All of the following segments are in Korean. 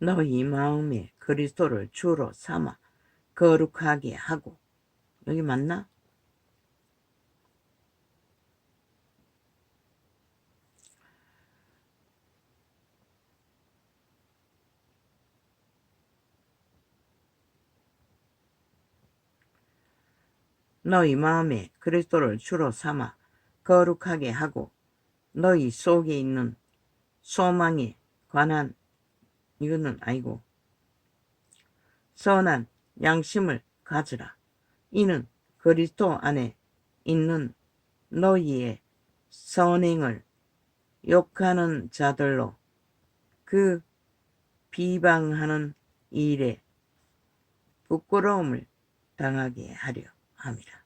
너희 마음에 그리스도를 주로 삼아 거룩하게 하고. 여기 맞나? 너희 마음에 그리스도를 주로 삼아 거룩하게 하고 너희 속에 있는 소망에 관한, 이거는 아니고, 선한 양심을 가지라. 이는 그리스도 안에 있는 너희의 선행을 욕하는 자들로 그 비방하는 일에 부끄러움을 당하게 하려 함이라.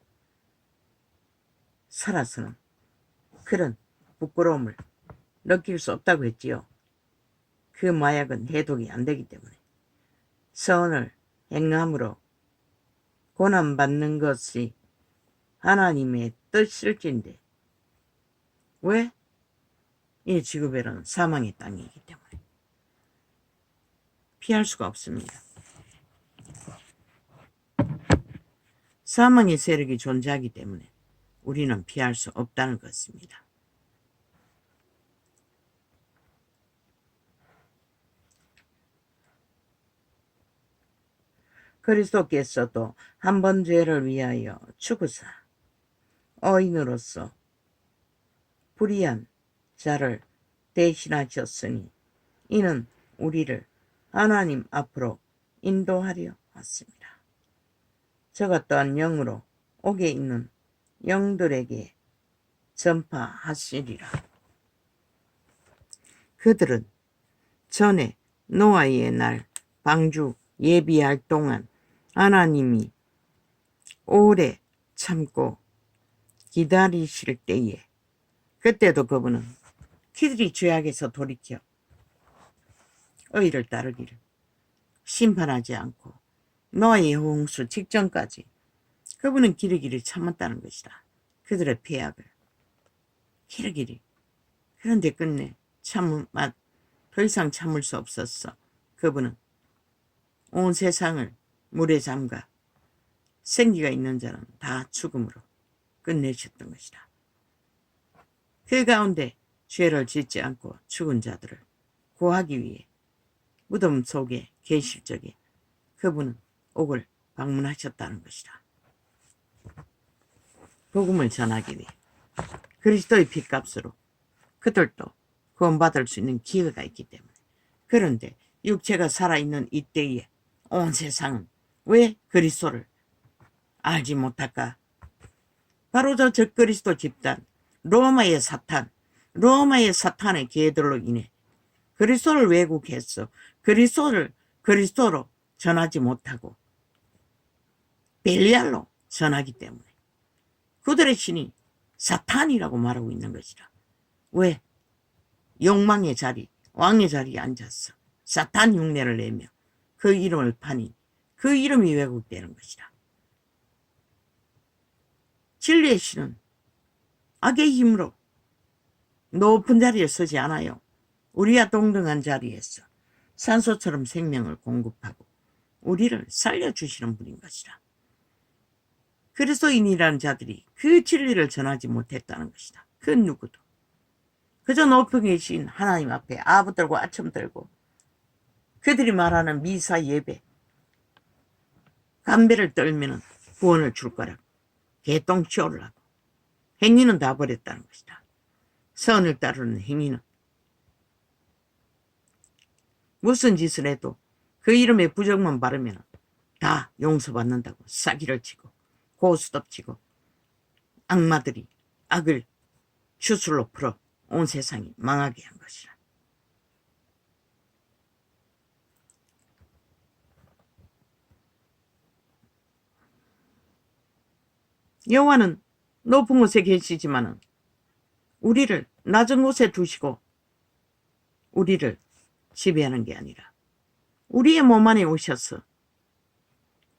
살아서는 그런 부끄러움을 느낄 수 없다고 했지요. 그 마약은 해독이 안 되기 때문에. 선을 행함으로 고난받는 것이 하나님의 뜻일진데, 왜? 이 지구별은 사망의 땅이기 때문에 피할 수가 없습니다. 사망의 세력이 존재하기 때문에 우리는 피할 수 없다는 것입니다. 그리스도께서도 한 번 죄를 위하여 죽으사 의인으로서 불의한 자를 대신하셨으니 이는 우리를 하나님 앞으로 인도하려 왔습니다. 저가 또한 영으로 옥에 있는 영들에게 전파하시리라. 그들은 전에 노아의 날 방주 예비할 동안 하나님이 오래 참고 기다리실 때에, 그때도 그분은 그들이 죄악에서 돌이켜 의를 따르기를 심판하지 않고 노아의 홍수 직전까지 그분은 기르기를 참았다는 것이다. 그들의 폐악을 기르기를. 그런데 끝내 더 이상 참을 수 없었어. 그분은 온 세상을 물에 잠가 생기가 있는 자는 다 죽음으로 끝내셨던 것이다. 그 가운데 죄를 짓지 않고 죽은 자들을 구하기 위해 무덤 속에 계실 적에 그분은 옥을 방문하셨다는 것이다. 복음을 전하기 위해 그리스도의 핏값으로 그들도 구원받을 수 있는 기회가 있기 때문에. 그런데 육체가 살아있는 이때에 온 세상은 왜 그리스도를 알지 못할까? 바로 저 적그리스도 집단, 로마의 사탄의 계들로 인해 그리스도를 왜곡했어. 그리스도로 전하지 못하고 벨리알로 전하기 때문에 그들의 신이 사탄이라고 말하고 있는 것이라. 왜? 욕망의 자리, 왕의 자리에 앉았어. 사탄 흉내를 내며 그 이름을 파니 그 이름이 왜곡되는 것이라. 진리의 신은 악의 힘으로 높은 자리에 서지 않아요. 우리와 동등한 자리에서 산소처럼 생명을 공급하고 우리를 살려주시는 분인 것이라. 그리스도인이라는 자들이 그 진리를 전하지 못했다는 것이다. 그 누구도. 그저 높이 계신 하나님 앞에 아부들고 아첨 들고 그들이 말하는 미사 예배, 담배를 떨면 구원을 줄 거라고 개똥 치우려고 행위는 다 버렸다는 것이다. 선을 따르는 행위는 무슨 짓을 해도 그 이름에 부정만 바르면 다 용서받는다고 사기를 치고 고스톱치고 악마들이 악을 주술로 풀어 온 세상이 망하게 한 것이라. 여호와는 높은 곳에 계시지만은 우리를 낮은 곳에 두시고 우리를 지배하는 게 아니라 우리의 몸 안에 오셔서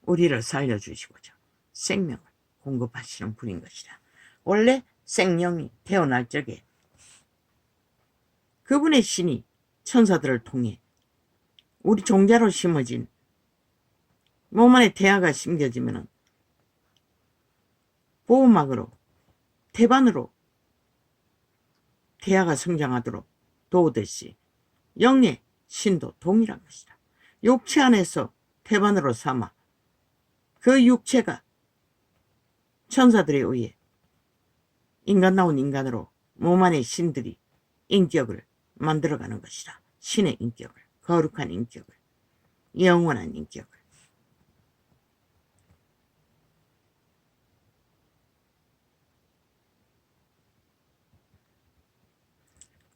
우리를 살려주시고자 생명을 공급하시는 분인 것이라. 원래 생명이 태어날 적에 그분의 신이 천사들을 통해 우리 종자로 심어진 몸 안에 태아가 심겨지면은 보호막으로 태반으로 태아가 성장하도록 도우듯이 영의 신도 동일한 것이다. 육체 안에서 태반으로 삼아 그 육체가 천사들에 의해 인간다운 인간으로 몸 안의 신들이 인격을 만들어가는 것이다. 신의 인격을, 거룩한 인격을, 영원한 인격을.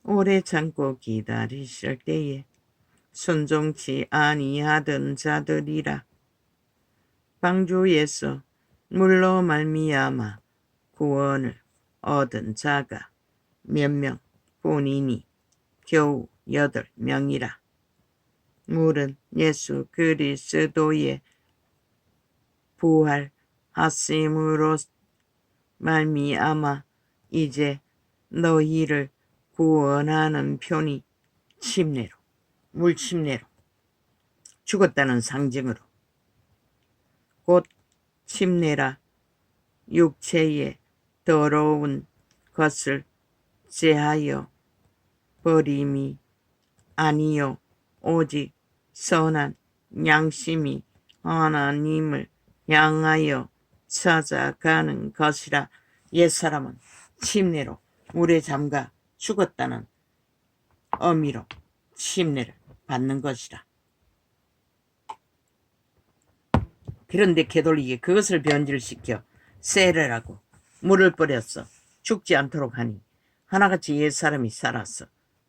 오래 참고 기다리실 때에 순종치 아니하던 자들이라. 방주에서 물로 말미암아 구원을 얻은 자가 몇 명 뿐이니 겨우 8명이라. 물은 예수 그리스도의 부활하심으로 말미암아 이제 너희를 구원하는 편이 침례로, 물 침례로, 죽었다는 상징으로, 곧 침례라. 육체의 더러운 것을 제하여 버림이 아니요 오직 선한 양심이 하나님을 향하여 찾아가는 것이라. 옛사람은 침례로 물에 잠가 죽었다는 의미로 침례를 받는 것이라. 그런데 게돌리게 그것을 변질시켜 세례라고 물을 뿌렸어 죽지 않도록 하니 하나같이 옛사람이 살았어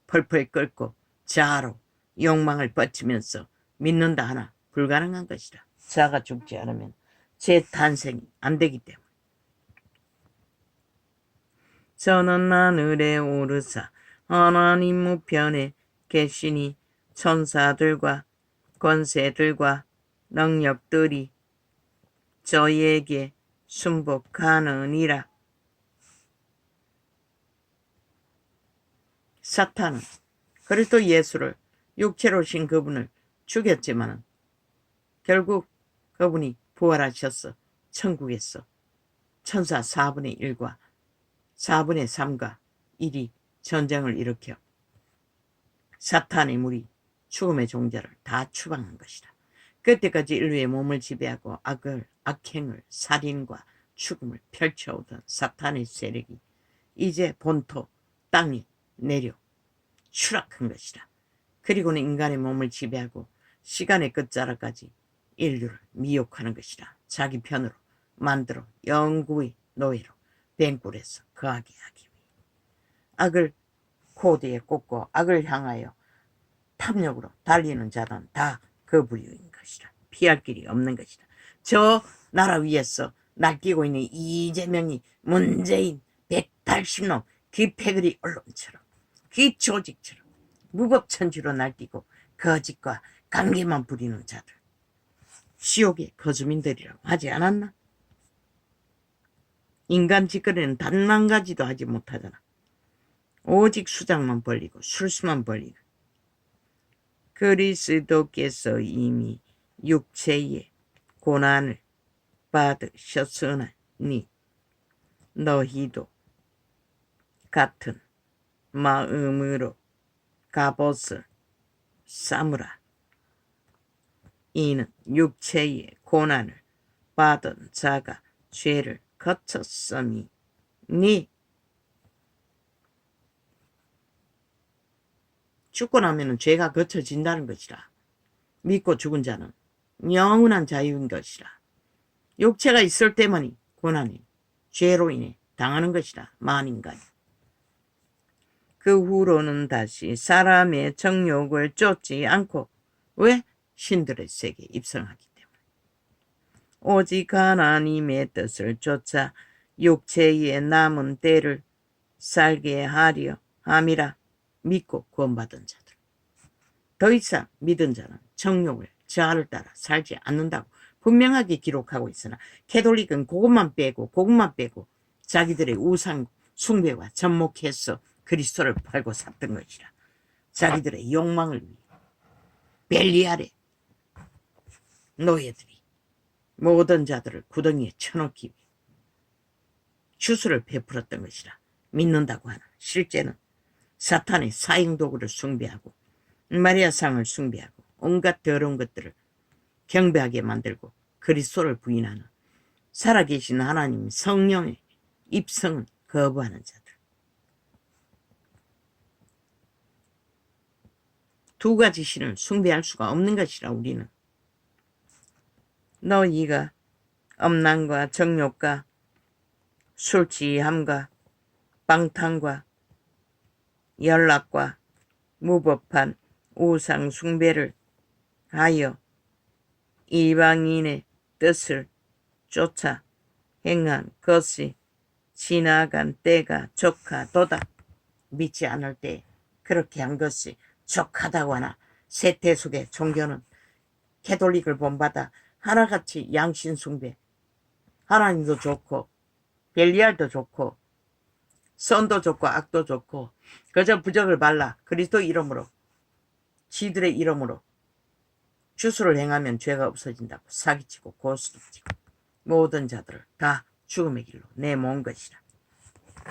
펄펄 끓고 자아로 욕망을 뻗치면서 믿는다 하나 불가능한 것이라. 자아가 죽지 않으면 재탄생이 안 되기 때문에. 저는 하늘에 오르사 하나님 우편에 계시니 천사들과 권세들과 능력들이 저에게 순복하느니라. 사탄은 그리스도 예수를 육체로 신 그분을 죽였지만 결국 그분이 부활하셔서 천국에서 천사 4분의 1과 4분의 3과 1이 전쟁을 일으켜 사탄의 무리 죽음의 종자를 다 추방한 것이다. 그때까지 인류의 몸을 지배하고 악행을 살인과 죽음을 펼쳐오던 사탄의 세력이 이제 본토 땅에 내려 추락한 것이다. 그리고는 인간의 몸을 지배하고 시간의 끝자락까지 인류를 미혹하는 것이다. 자기 편으로 만들어 영구의 노예로 뱅굴에서 거하게 하기 위해 악을 코드에 꽂고 악을 향하여 탐욕으로 달리는 자는 다 그 부류인 것이다. 피할 길이 없는 것이다. 저 나라 위에서 날뛰고 있는 이재명이 문재인 180놈 그 패거리 언론처럼 그 조직처럼 무법천지로 날뛰고 거짓과 관계만 부리는 자들 지옥의 거주민들이라고 하지 않았나? 인간 짓거리는 단 한 가지도 하지 못하잖아. 오직 수장만 벌리고 술수만 벌리고. 그리스도께서 이미 육체의 고난을 받으셨으니 너희도 같은 마음으로 갑옷을 삼으라. 이는 육체의 고난을 받은 자가 죄를 거쳤음이니 죽고 나면 죄가 거쳐진다는 것이라. 믿고 죽은 자는 영원한 자유인 것이라. 육체가 있을 때만이 고난이 죄로 인해 당하는 것이라. 만인간이. 그 후로는 다시 사람의 정욕을 쫓지 않고 왜? 신들의 세계에 입성하기 때문에. 오직 하나님의 뜻을 쫓아 육체의 남은 때를 살게 하려 함이라. 믿고 구원받은 자들. 더 이상 믿은 자는 정욕을 자아를 따라 살지 않는다고 분명하게 기록하고 있으나 캐톨릭은 그것만 빼고 자기들의 우상 숭배와 접목해서 그리스도를 팔고 샀던 것이라. 자기들의 욕망을 위해. 벨리알의 노예들이 모든 자들을 구덩이에 쳐넣기 위해 주술을 베풀었던 것이라 믿는다고 하나 실제는 사탄의 사형도구를 숭배하고 마리아상을 숭배하고 온갖 더러운 것들을 경배하게 만들고 그리스도를 부인하는 살아계신 하나님 성령의 입성은 거부하는 자들. 두 가지 신을 숭배할 수가 없는 것이라 우리는. 너희가 음란과 정욕과 술 취함과 방탕과 연락과 무법한 우상 숭배를 하여 이방인의 뜻을 쫓아 행한 것이 지나간 때가 족하도다. 믿지 않을 때 그렇게 한 것이 족하다고 하나 세태 속의 종교는 캐톨릭을 본받아 하나같이 양신 숭배, 하나님도 좋고 벨리알도 좋고 선도 좋고 악도 좋고 그저 부적을 발라 그리스도 이름으로 지들의 이름으로 주술을 행하면 죄가 없어진다고 사기치고 고스톱치고 모든 자들을 다 죽음의 길로 내모은 것이라.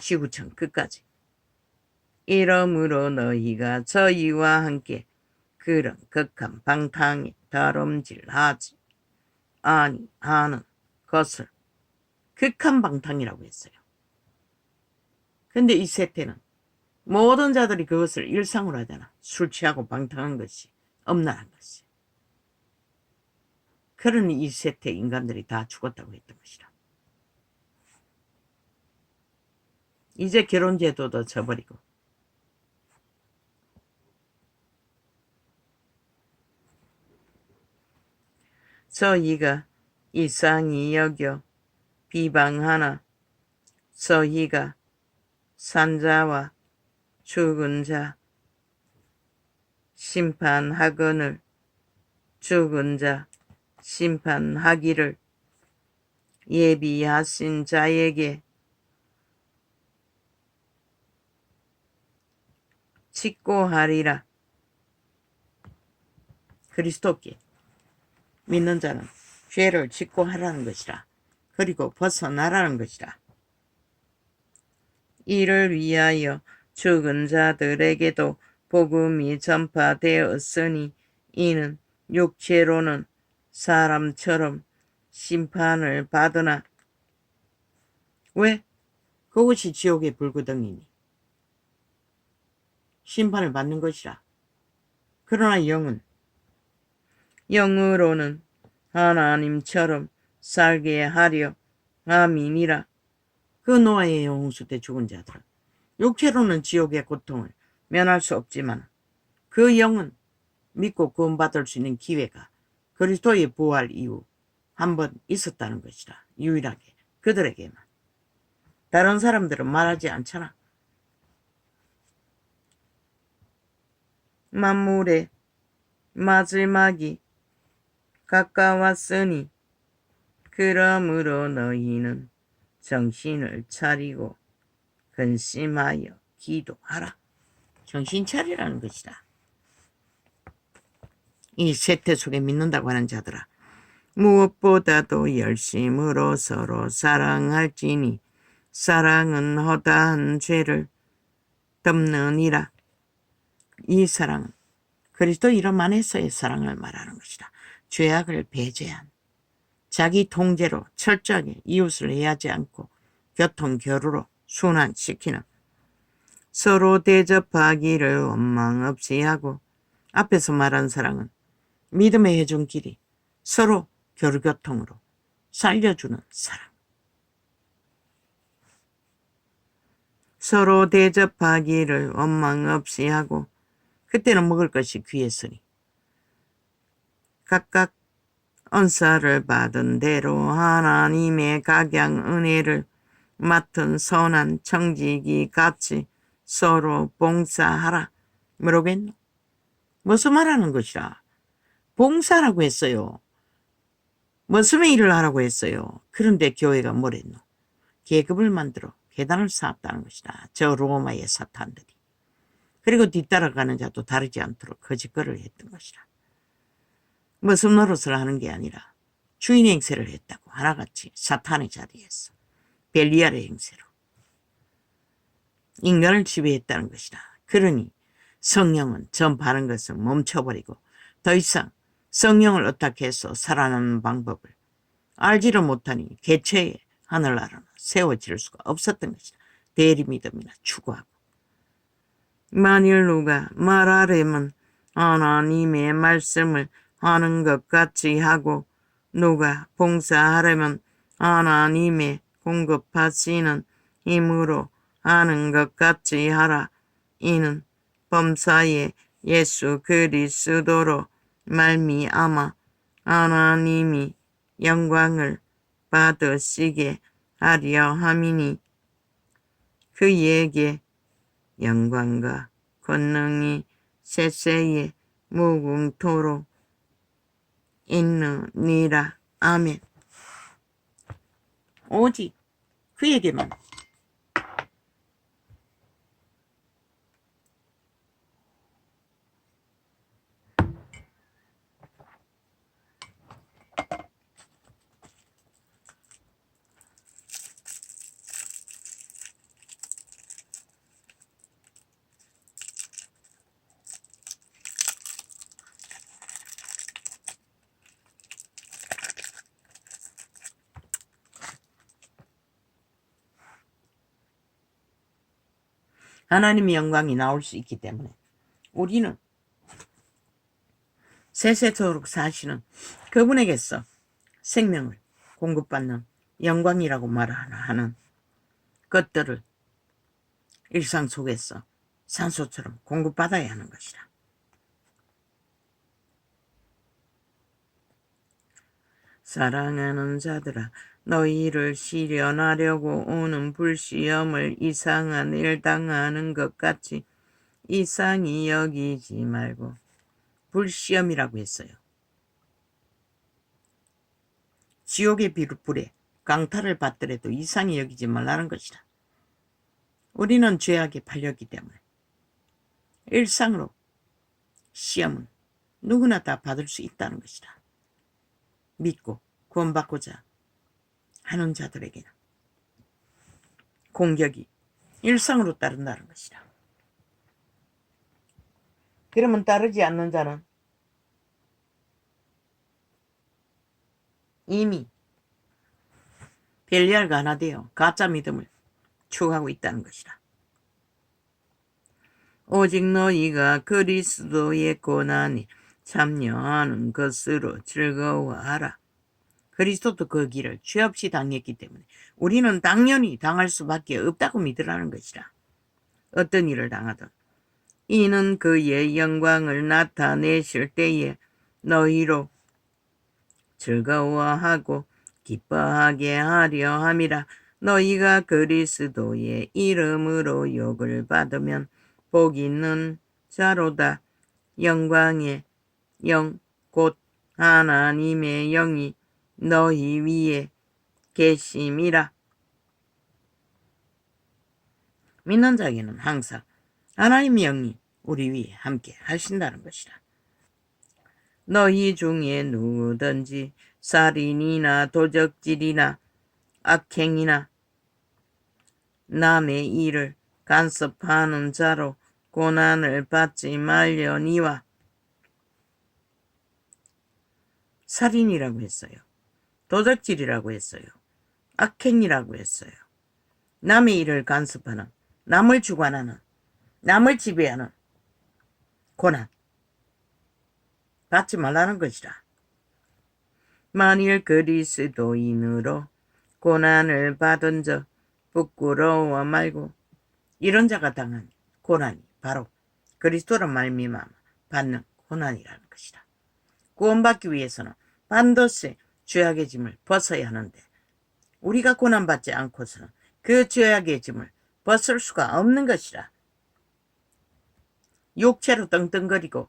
지구촌 끝까지. 이러므로 너희가 저희와 함께 그런 극한 방탕에 다름질하지 아니하는 것을 극한 방탕이라고 했어요. 근데 이 세태는 모든 자들이 그것을 일상으로 하잖아. 술 취하고 방탕한 것이 엄란한 것이. 그러니 이 세태 인간들이 다 죽었다고 했던 것이라. 이제 결혼제도도 져버리고 저희가 이상히 여겨 비방하나 저희가 산자와 죽은 자 심판하거늘 죽은 자 심판하기를 예비하신 자에게 직고하리라. 그리스도께 믿는 자는 죄를 직고하라는 것이라. 그리고 벗어나라는 것이라. 이를 위하여 죽은 자들에게도 복음이 전파되었으니 이는 육체로는 사람처럼 심판을 받으나. 왜? 그것이 지옥의 불구덩이니 심판을 받는 것이라. 그러나 영으로는 하나님처럼 살게 하려 함이니라. 그 노아의 홍수 때 죽은 자들은 육체로는 지옥의 고통을 면할 수 없지만 그 영은 믿고 구원받을 수 있는 기회가 그리스도의 부활 이후 한 번 있었다는 것이라. 유일하게 그들에게만. 다른 사람들은 말하지 않잖아. 만물의 마지막이 가까웠으니 그러므로 너희는 정신을 차리고 근심하여 기도하라. 정신 차리라는 것이다. 이 세태 속에 믿는다고 하는 자들아, 무엇보다도 열심으로 서로 사랑할지니 사랑은 허다한 죄를 덮느니라. 이 사랑은 그리스도 이름 안에서의 사랑을 말하는 것이다. 죄악을 배제한 자기 통제로 철저하게 이웃을 해하지 않고 교통교류로 순환시키는 서로 대접하기를 원망 없이 하고 앞에서 말한 사랑은 믿음의 해준길이 서로 교류교통으로 살려주는 사랑. 서로 대접하기를 원망 없이 하고 그때는 먹을 것이 귀했으니 각각 은사를 받은 대로 하나님의 각양 은혜를 맡은 선한 청지기 같이 서로 봉사하라. 뭐라겠노? 무슨 말하는 것이라? 봉사라고 했어요. 무슨 일을 하라고 했어요. 그런데 교회가 뭐랬노? 계급을 만들어 계단을 쌓았다는 것이다. 저 로마의 사탄들이. 그리고 뒤따라가는 자도 다르지 않도록 거짓거리를 했던 것이라. 무슨 노릇을 하는 게 아니라 주인 행세를 했다고 하나같이 사탄의 자리에서 벨리알의 행세로 인간을 지배했다는 것이다. 그러니 성령은 전파하는 것을 멈춰버리고 더 이상 성령을 어떻게 해서 살아남는 방법을 알지를 못하니 개체의 하늘나라는 세워질 수가 없었던 것이다. 대리믿음이나 추구하고 만일 누가 말하려면 하나님의 말씀을 하는 것 같이 하고 누가 봉사하려면 하나님의 공급하시는 힘으로 하는 것 같이 하라. 이는 범사에 예수 그리스도로 말미암아 하나님이 영광을 받으시게 하려 함이니 그에게 영광과 권능이 세세에 무궁토록 있느니라. 아멘. 오직 그에게만 하나님의 영광이 나올 수 있기 때문에 우리는 세세토록 사시는 그분에게서 생명을 공급받는 영광이라고 말하는 것들을 일상 속에서 산소처럼 공급받아야 하는 것이다. 사랑하는 자들아, 너희를 시련하려고 오는 불시험을 이상한 일 당하는 것 같이 이상히 여기지 말고. 불시험이라고 했어요. 지옥의 불에 강탈을 받더라도 이상히 여기지 말라는 것이다. 우리는 죄악에 팔렸기 때문에 일상으로 시험은 누구나 다 받을 수 있다는 것이다. 믿고 구원받고자 하는 자들에게는 공격이 일상으로 따른다는 것이다. 그러면 따르지 않는 자는 이미 벨리알과 하나 되어 가짜 믿음을 추구하고 있다는 것이다. 오직 너희가 그리스도의 고난에 참여하는 것으로 즐거워하라. 그리스도도 그 길을 죄 없이 당했기 때문에 우리는 당연히 당할 수밖에 없다고 믿으라는 것이다. 어떤 일을 당하든 이는 그의 영광을 나타내실 때에 너희로 즐거워하고 기뻐하게 하려 함이라. 너희가 그리스도의 이름으로 욕을 받으면 복 있는 자로다. 영광의 영 곧 하나님의 영이 너희 위에 계심이라. 믿는 자에게는 항상 하나님의 영이 우리 위에 함께 하신다는 것이다. 너희 중에 누구든지 살인이나 도적질이나 악행이나 남의 일을 간섭하는 자로 고난을 받지 말려니와. 살인이라고 했어요. 도적질이라고 했어요. 악행이라고 했어요. 남의 일을 간섭하는, 남을 주관하는, 남을 지배하는 고난 받지 말라는 것이다. 만일 그리스도인으로 고난을 받은 적 부끄러워 말고. 이런 자가 당한 고난이 바로 그리스도로 말미암아 받는 고난이라는 것이다. 구원받기 위해서는 반드시 죄악의 짐을 벗어야 하는데 우리가 고난받지 않고서는 그 죄악의 짐을 벗을 수가 없는 것이라. 육체로 떵떵거리고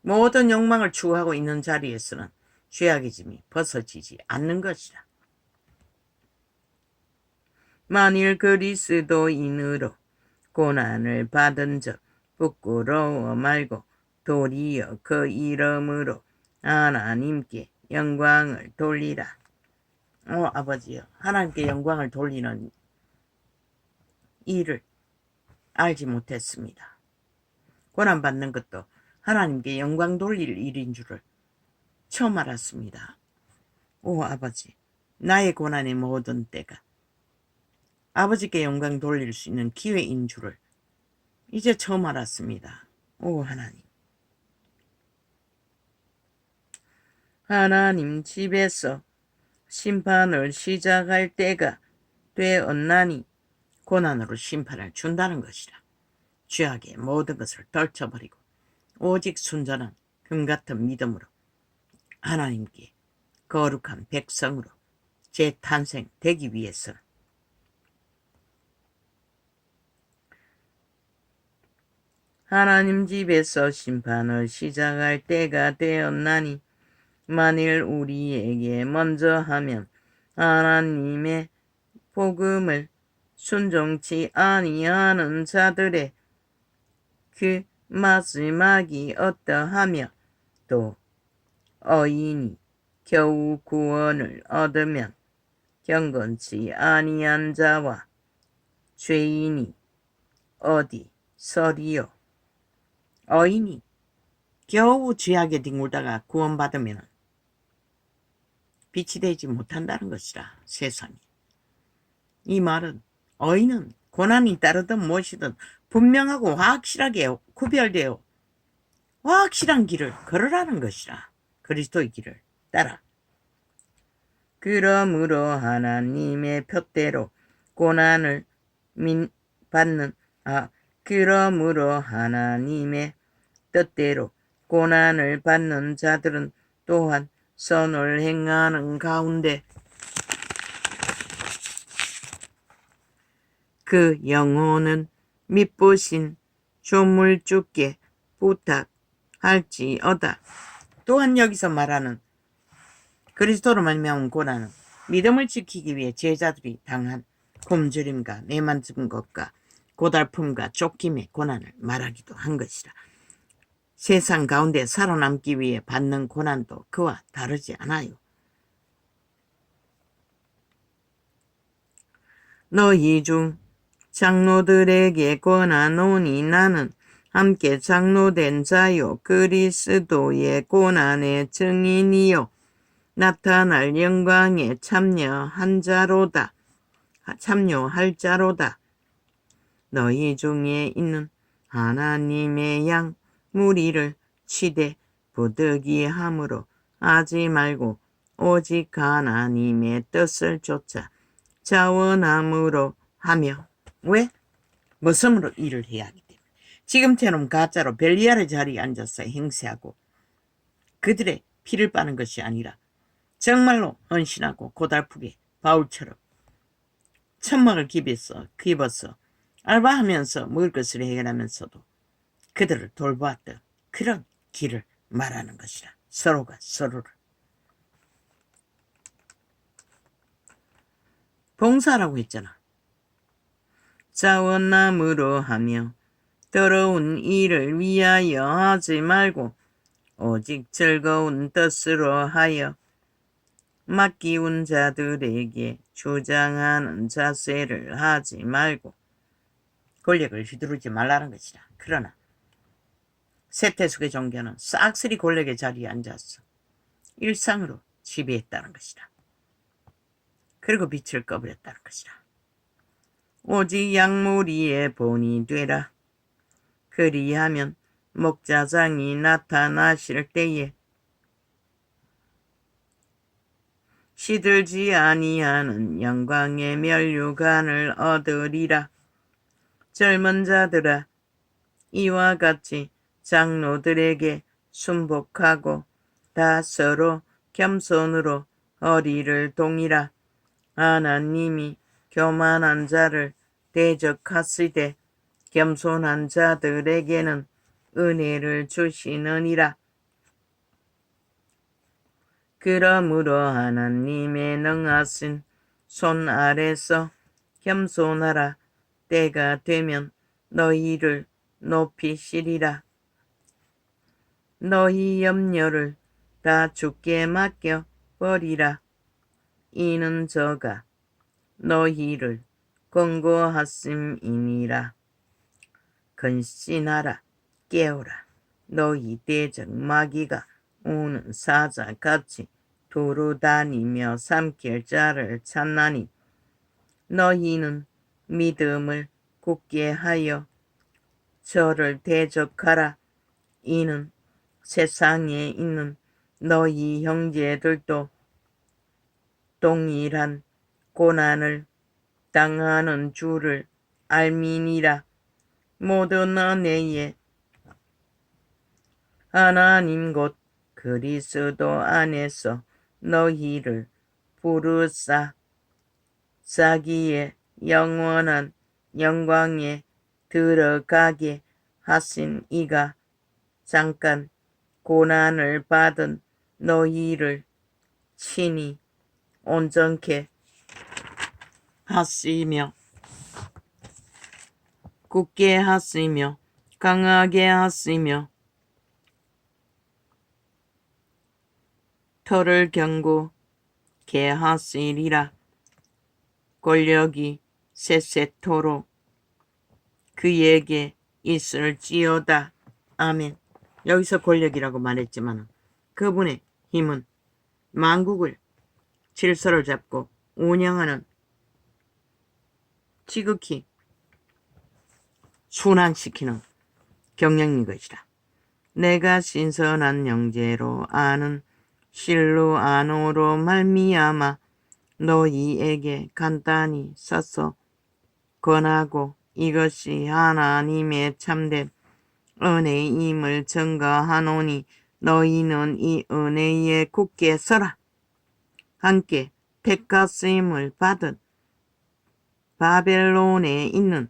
모든 욕망을 추구하고 있는 자리에서는 죄악의 짐이 벗어지지 않는 것이라. 만일 그리스도인으로 고난을 받은 적 부끄러워 말고 도리어 그 이름으로 하나님께 영광을 돌리라. 아버지요, 하나님께 영광을 돌리는 일을 알지 못했습니다. 고난받는 것도 하나님께 영광 돌릴 일인 줄을 처음 알았습니다. 오 아버지, 나의 고난의 모든 때가 아버지께 영광 돌릴 수 있는 기회인 줄을 이제 처음 알았습니다. 오 하나님. 하나님 집에서 심판을 시작할 때가 되었나니 고난으로 심판을 준다는 것이라. 죄악의 모든 것을 떨쳐버리고 오직 순전한 금같은 믿음으로 하나님께 거룩한 백성으로 재탄생되기 위해서 하나님 집에서 심판을 시작할 때가 되었나니 만일 우리에게 먼저 하면 하나님의 복음을 순종치 아니하는 자들의 그 마지막이 어떠하며 또 어인이 겨우 구원을 얻으면 경건치 아니한 자와 죄인이 어디 서리요. 어인이 겨우 죄악에 뒹굴다가 구원받으면 빛이 되지 못한다는 것이라. 세상에. 이 말은 어인은 고난이 따르든 무엇이든 분명하고 확실하게 구별되어 확실한 길을 걸으라는 것이라. 그리스도의 길을 따라. 그러므로 하나님의 표대로 고난을 받는 그러므로 하나님의 뜻대로 고난을 받는 자들은 또한 선을 행하는 가운데 그 영혼은 미쁘신 조물주께 부탁할지어다. 또한 여기서 말하는 그리스도로 말미암은 고난은 믿음을 지키기 위해 제자들이 당한 굶주림과 내만진 것과 고달픔과 쫓김의 고난을 말하기도 한 것이라. 세상 가운데 살아남기 위해 받는 고난도 그와 다르지 않아요. 너희 중 장로들에게 권하노니 나는 함께 장로된 자요 그리스도의 고난의 증인이요 나타날 영광에 참여할 자로다. 너희 중에 있는 하나님의 양 무리를 치되 부득이함으로 하지 말고 오직 하나님의 뜻을 쫓아 자원함으로 하며. 왜? 머슴으로 일을 해야 하기 때문에. 지금처럼 가짜로 벨리알의 자리에 앉아서 행세하고 그들의 피를 빠는 것이 아니라 정말로 헌신하고 고달프게 바울처럼 천막을 입어서 알바하면서 먹을 것을 해결하면서도 그들을 돌보았던 그런 길을 말하는 것이라. 서로가 서로를 봉사라고 했잖아. 자원함으로 하며 더러운 일을 위하여 하지 말고 오직 즐거운 뜻으로 하여 맡기운 자들에게 주장하는 자세를 하지 말고 권력을 휘두르지 말라는 것이라. 그러나 세태숙의 종교는 싹쓸이 권력의 자리에 앉아서 일상으로 지배했다는 것이라. 그리고 빛을 꺼버렸다는 것이라. 오직 양무리의 본이 되라. 그리하면 목자장이 나타나실 때에 시들지 아니하는 영광의 면류관을 얻으리라. 젊은 자들아, 이와 같이 장로들에게 순복하고 다 서로 겸손으로 허리를 동이라. 하나님이 교만한 자를 대적하시되 겸손한 자들에게는 은혜를 주시느니라. 그러므로 하나님의 능하신 손 아래서 겸손하라. 때가 되면 너희를 높이시리라. 너희 염려를 다 주께 맡겨 버리라. 이는 저가 너희를 권고하심이니라. 근신하라. 깨어라. 너희 대적 마귀가 우는 사자같이 두루다니며 삼킬 자를 찾나니 너희는 믿음을 굳게 하여 저를 대적하라. 이는 세상에 있는 너희 형제들도 동일한 고난을 당하는 줄을 알미니라. 모든 은혜에 하나님 곧 그리스도 안에서 너희를 부르사 자기의 영원한 영광에 들어가게 하신 이가 잠깐 고난을 받은 너희를 친히 온전케 하시며 굳게 하시며 강하게 하시며 터를 견고케 하시리라. 권력이 세세토록 그에게 있을지어다. 아멘. 여기서 권력이라고 말했지만 그분의 힘은 만국을 질서를 잡고 운영하는 지극히 순환시키는 경영인 것이라. 내가 신선한 영제로 아는 실루아노로 말미암아 너희에게 간단히 써서 권하고 이것이 하나님의 참된 은혜임을 증거하노니 너희는 이 은혜에 굳게 서라. 함께 택하심을 받은 바벨론에 있는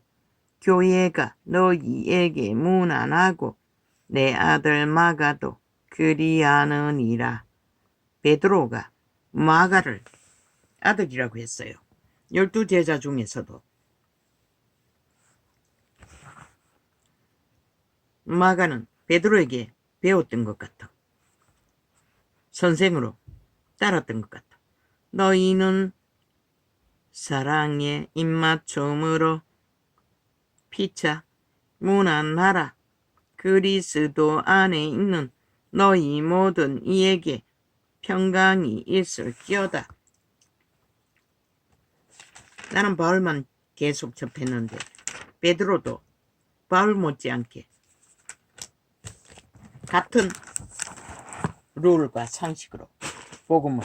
교회가 너희에게 문안하고 내 아들 마가도 그리하느니라. 베드로가 마가를 아들이라고 했어요. 12제자 중에서도 마가는 베드로에게 배웠던 것 같아. 선생으로 따랐던 것 같아. 너희는 사랑의 입맞춤으로 피차 문안하라. 그리스도 안에 있는 너희 모든 이에게 평강이 있을지어다. 나는 바울만 계속 접했는데 베드로도 바울 못지않게 같은 룰과 상식으로 복음을